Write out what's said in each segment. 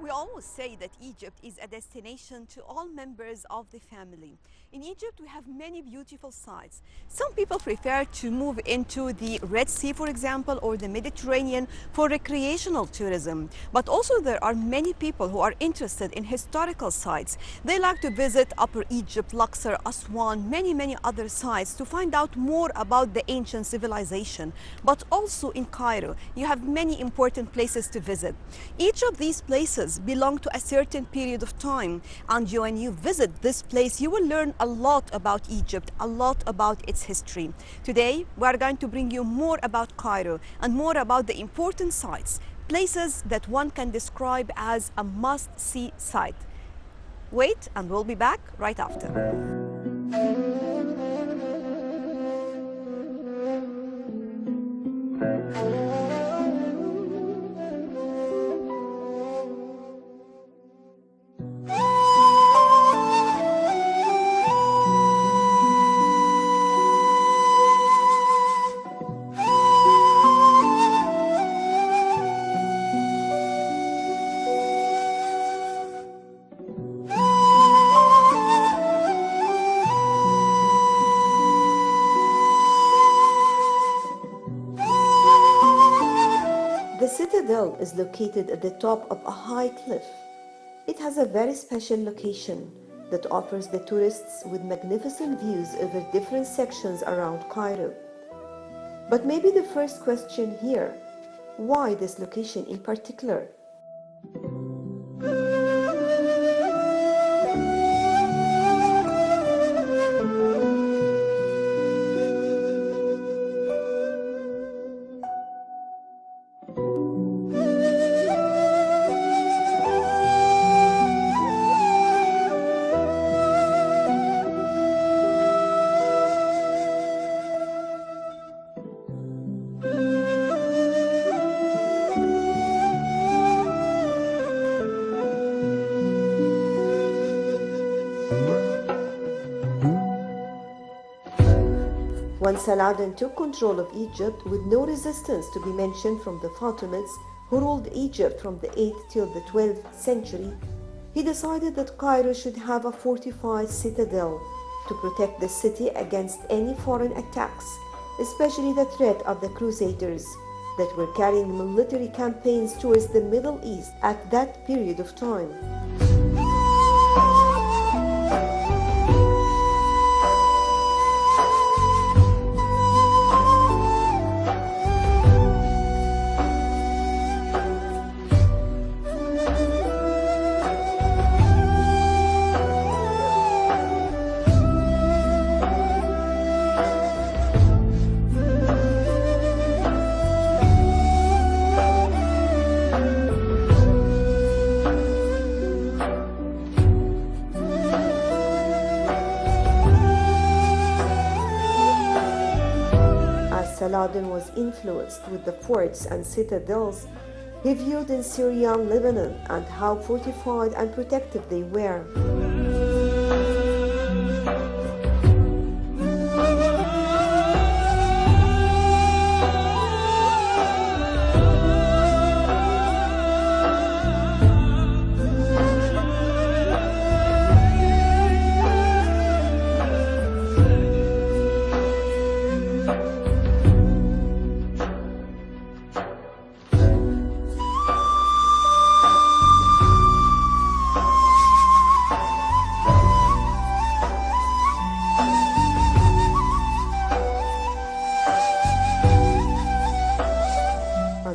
We always say that Egypt is a destination to all members of the family. In Egypt, we have many beautiful sites. Some people prefer to move into the Red Sea, for example, or the Mediterranean for recreational tourism. But also there are many people who are interested in historical sites. They like to visit Upper Egypt, Luxor, Aswan, many other sites to find out more about the ancient civilization. But also in Cairo, you have many important places to visit. Each of these places belong to a certain period of time, and when you visit this place, you will learn a lot about Egypt, a lot about its history. Today, we are going to bring you more about Cairo and more about the important sites, places that one can describe as a must-see site. Wait, and we'll be back right after. The citadel is located at the top of a high cliff. It has a very special location that offers the tourists with magnificent views over different sections around Cairo. But maybe the first question here, why this location in particular? When Saladin took control of Egypt with no resistance to be mentioned from the Fatimids, who ruled Egypt from the 8th till the 12th century, he decided that Cairo should have a fortified citadel to protect the city against any foreign attacks, especially the threat of the Crusaders that were carrying military campaigns towards the Middle East at that period of time. Saladin was influenced with the forts and citadels he viewed in Syria and Lebanon and how fortified and protective they were.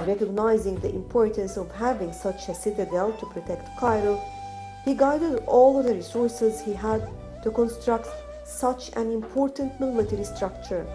Recognizing the importance of having such a citadel to protect Cairo, he guided all of the resources he had to construct such an important military structure.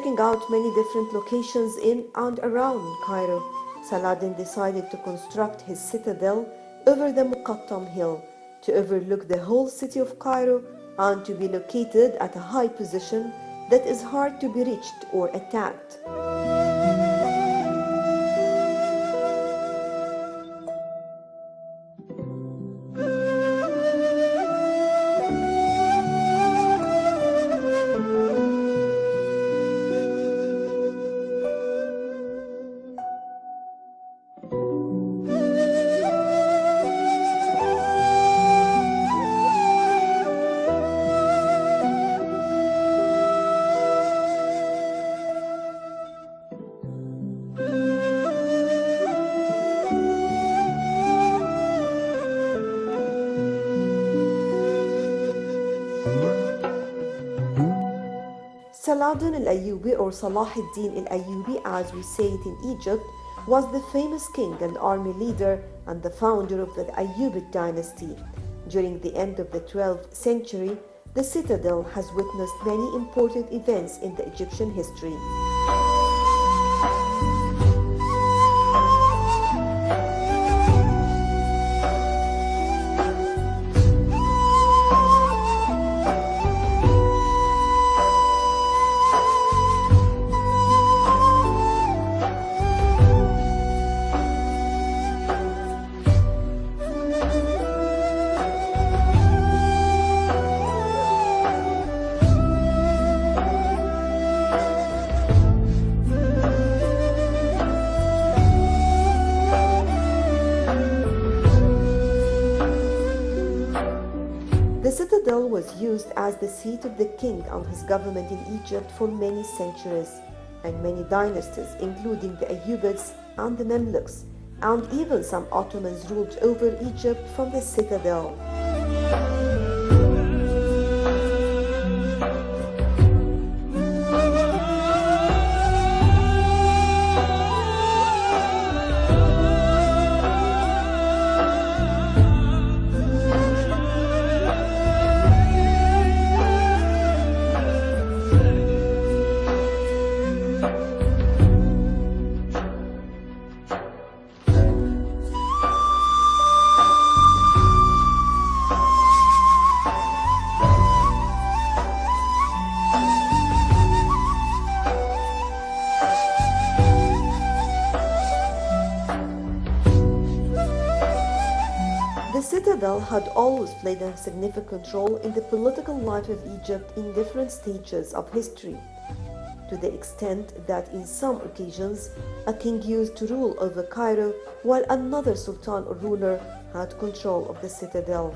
checking out many different locations in and around Cairo, Saladin decided to construct his citadel over the Muqattam Hill to overlook the whole city of Cairo and to be located at a high position that is hard to be reached or attacked. Saladin al-Ayyubi, or Salah ad-Din al-Ayyubi as we say it in Egypt, was the famous king and army leader and the founder of the Ayyubid dynasty. During the end of the 12th century, the citadel has witnessed many important events in the Egyptian history. The citadel was used as the seat of the king and his government in Egypt for many centuries, and many dynasties, including the Ayyubids and the Mamluks, and even some Ottomans ruled over Egypt from the citadel. The citadel had always played a significant role in the political life of Egypt in different stages of history, to the extent that in some occasions a king used to rule over Cairo while another sultan or ruler had control of the citadel.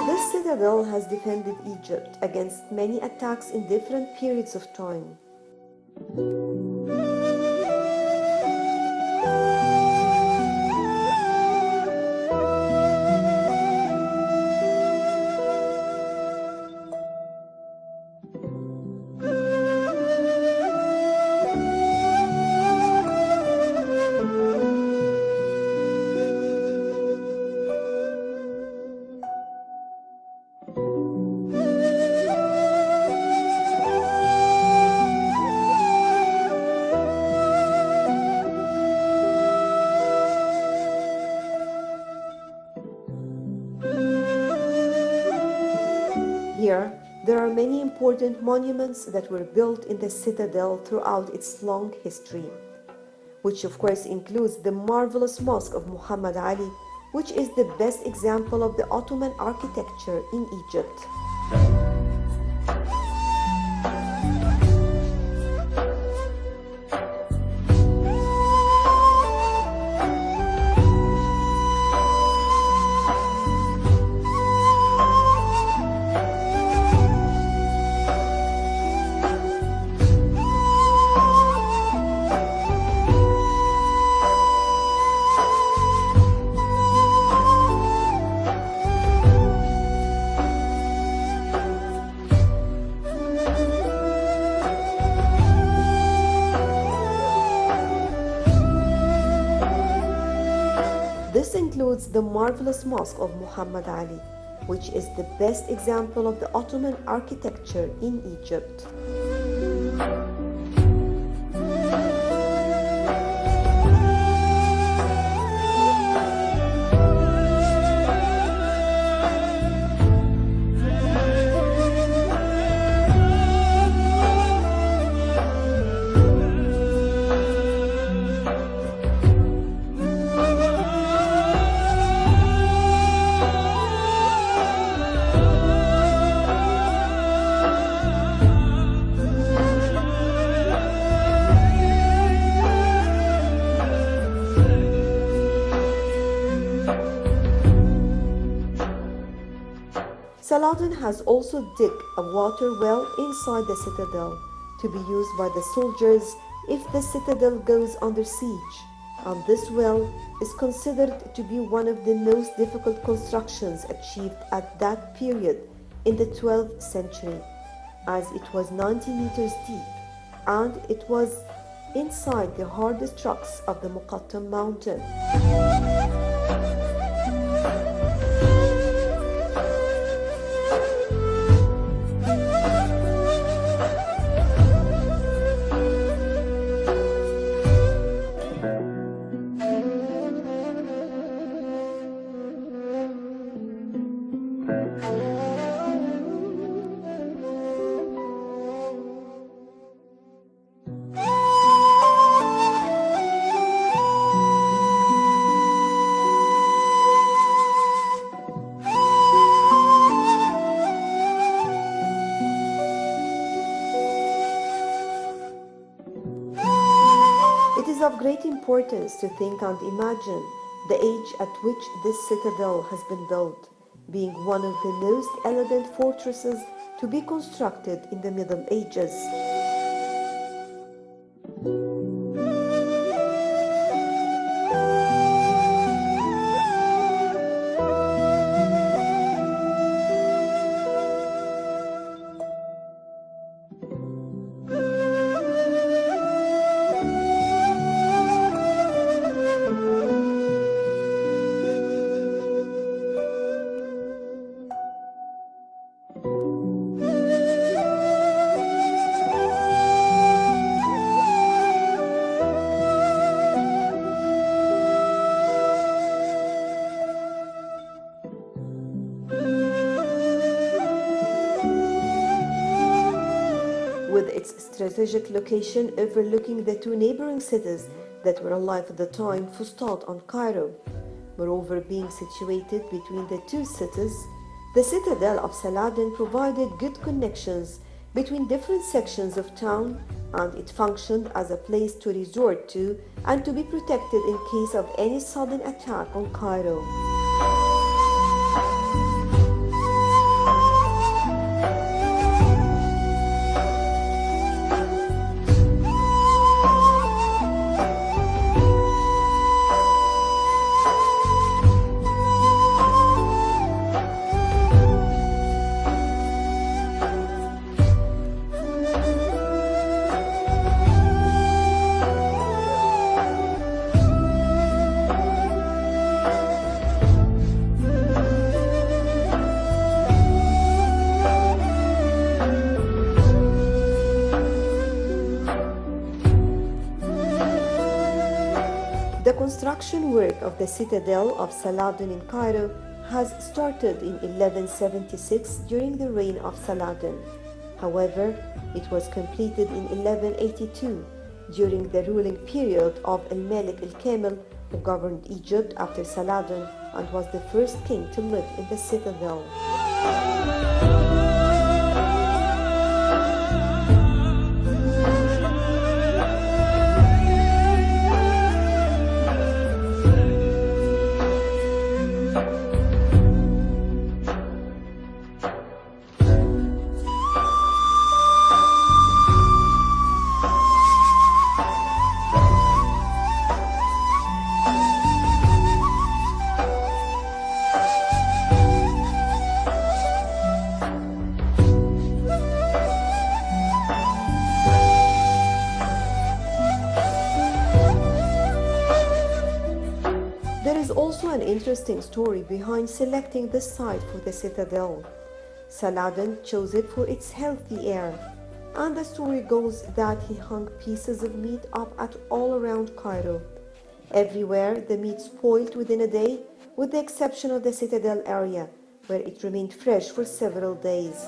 This citadel has defended Egypt against many attacks in different periods of time. Here, there are many important monuments that were built in the citadel throughout its long history, which of course includes the marvelous Mosque of Muhammad Ali, which is the best example of the Ottoman architecture in Egypt. the marvelous mosque of Muhammad Ali, which is the best example of the Ottoman architecture in Egypt. Saladin has also dug a water well inside the citadel to be used by the soldiers if the citadel goes under siege, and this well is considered to be one of the most difficult constructions achieved at that period in the 12th century, as it was 90 meters deep and it was inside the hardest rocks of the Muqattam mountain. It is of great importance to think and imagine the age at which this citadel has been built, being one of the most elegant fortresses to be constructed in the Middle Ages. With its strategic location overlooking the two neighboring cities that were alive at the time, Fustat and Cairo. Moreover, being situated between the two cities, the citadel of Saladin provided good connections between different sections of town, and it functioned as a place to resort to and to be protected in case of any sudden attack on Cairo. The construction work of the citadel of Saladin in Cairo has started in 1176 during the reign of Saladin. However, it was completed in 1182 during the ruling period of Al-Malik al-Kamil, who governed Egypt after Saladin and was the first king to live in the citadel. an interesting story behind selecting this site for the citadel. Saladin chose it for its healthy air, and the story goes that he hung pieces of meat up at all around Cairo. Everywhere the meat spoiled within a day, with the exception of the citadel area, where it remained fresh for several days.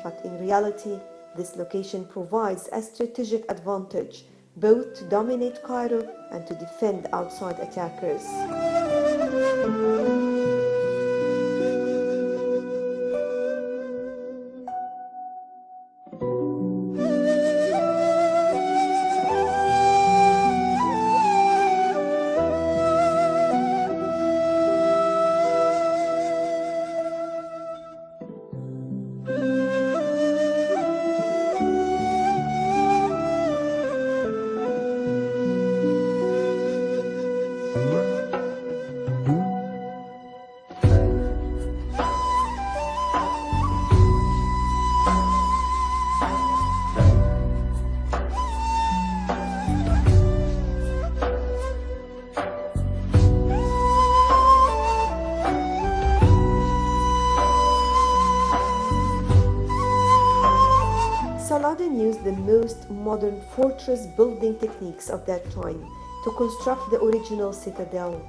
But in reality, this location provides a strategic advantage, both to dominate Cairo and to defend outside attackers. Saladin used the most modern fortress building techniques of that time to construct the original citadel.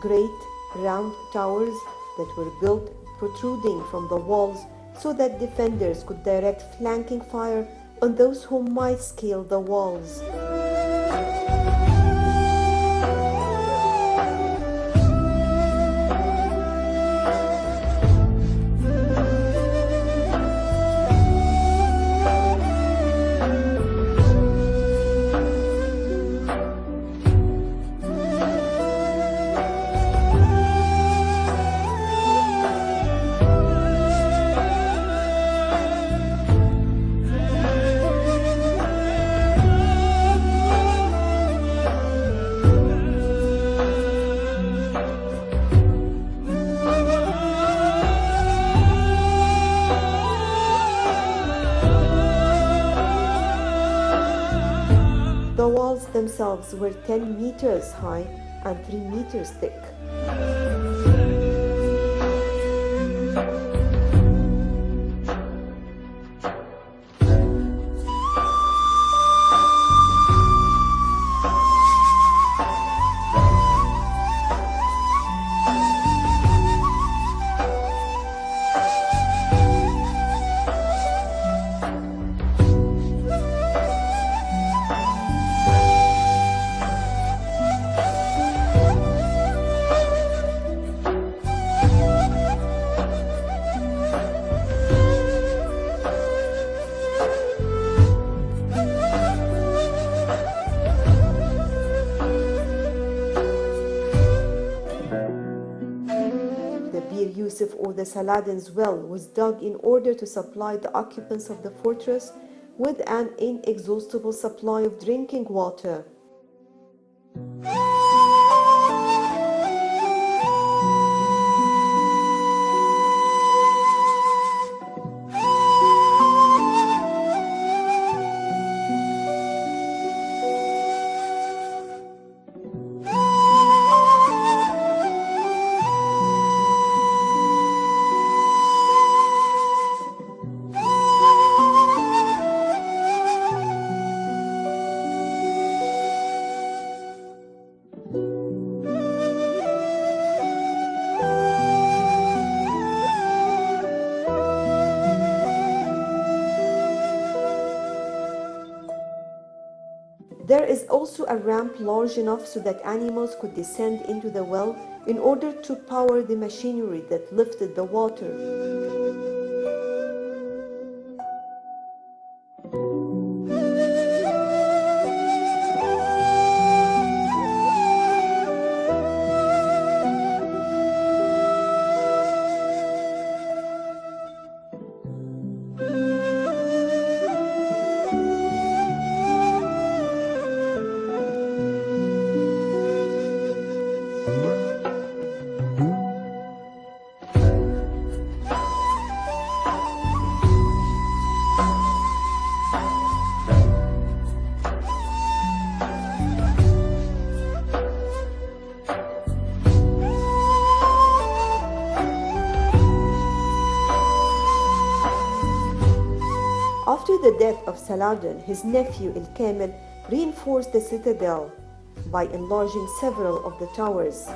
Great round towers that were built protruding from the walls so that defenders could direct flanking fire on those who might scale the walls. The walls themselves were 10 meters high and 3 meters thick. Bir Yusuf or the Saladin's well was dug in order to supply the occupants of the fortress with an inexhaustible supply of drinking water. There is also a ramp large enough so that animals could descend into the well in order to power the machinery that lifted the water. After the death of Saladin, his nephew Al-Kamil reinforced the citadel by enlarging several of the towers.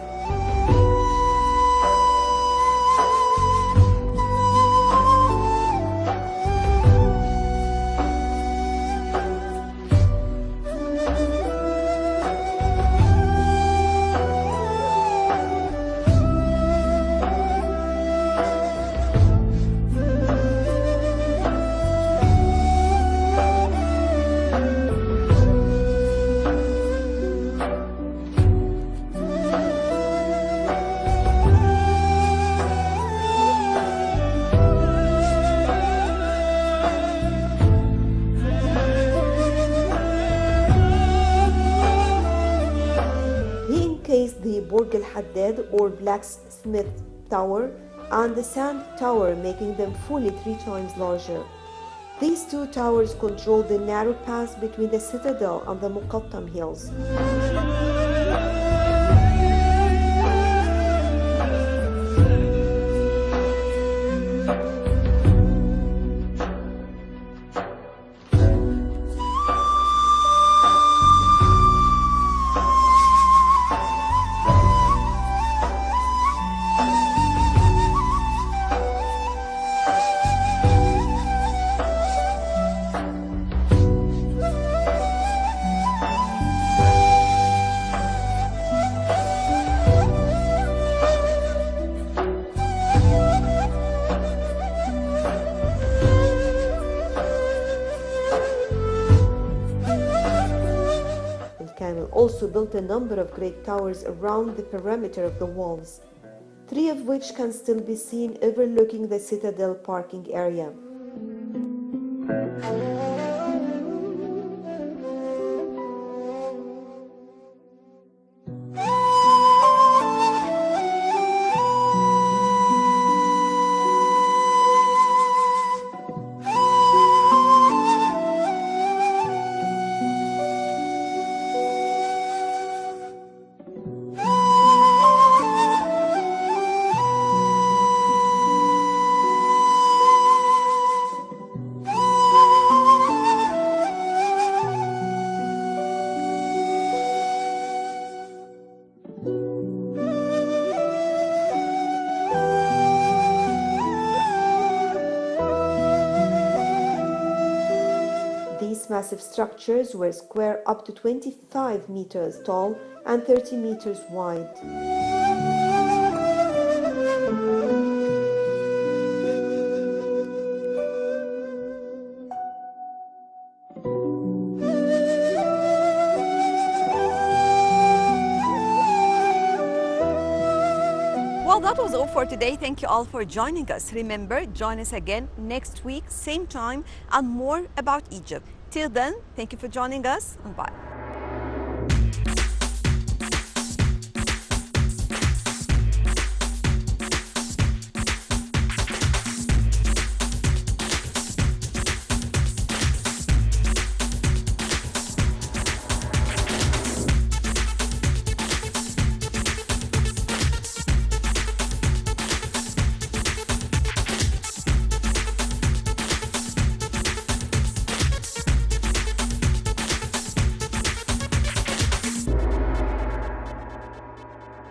The Burj al-Haddad or blacksmith tower and the sand tower, making them fully 3 times larger. These 2 towers control the narrow pass between the citadel and the Muqattam hills. Al-Kamil also built a number of great towers around the perimeter of the walls, 3 of which can still be seen overlooking the citadel parking area. These massive structures were square up to 25 meters tall and 30 meters wide. Well, that was all for today. Thank you all for joining us. Remember, join us again next week, same time, and more about Egypt. Till then, thank you for joining us, and bye.